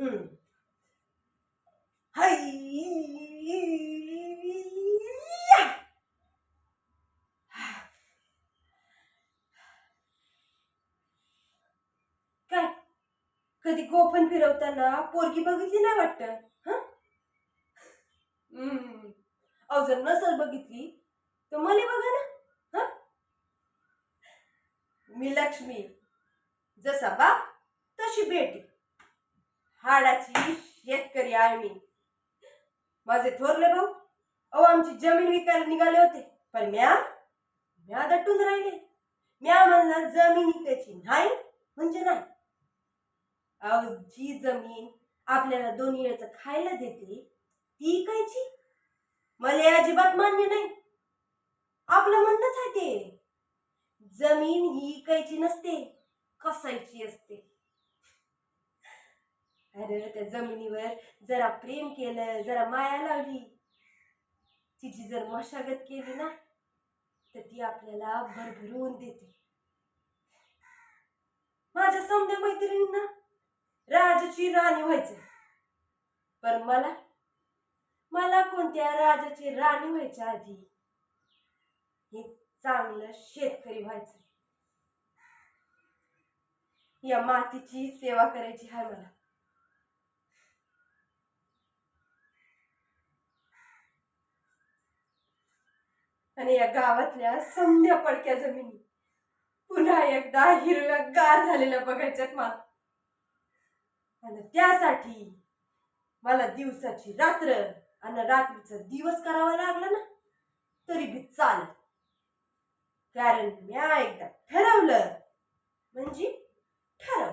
हम्म हाय काय कधी गोफन फिरवताना पोरगी बघितली नाही वाटतं? हं? अहो जर नसल बघितली तर मला बघा ना. हं? मी लक्ष्मी, जसा बाप तशी बेटी, हाडाची शेतकरी आहे मी. माझे थोरले भाऊ अहो आमची जमीन विकायला निघाले होते, पण म्या दटून राहिले. म्या म्हणलं जमीन विकायची नाही म्हणजे नाही. अहो जी जमीन आपल्याला 2 वेळचं खायला देते ती इकायची मला अजिबात मान्य नाही. आपलं म्हणणंच आहे ते, जमीन ही इकायची नसते, कसायची असते. अरे त्या जमिनीवर जरा प्रेम केलं, जरा माया लावली, तिची जर मशागत केली ना तर ती आपल्याला भरभरून देते. माझ्या समध्या मैत्रिणींना राजाची राणी व्हायचं, पण मला कोणत्या राजाची राणी व्हायच्या आधी हे चांगलं शेतकरी व्हायचं. या मातीची सेवा करायची आहे मला. आणि या गावातल्या समध्या पडक्या जमिनी पुन्हा एकदा हिरव्यागार झालेल्या बघायच्यात मला. आणि त्यासाठी मला दिवसाची रात्र आणि रात्रीचा दिवस करावा लागला ना तरी बी चालेल. कारण म्या एकदा ठरवलं म्हणजे ठरव.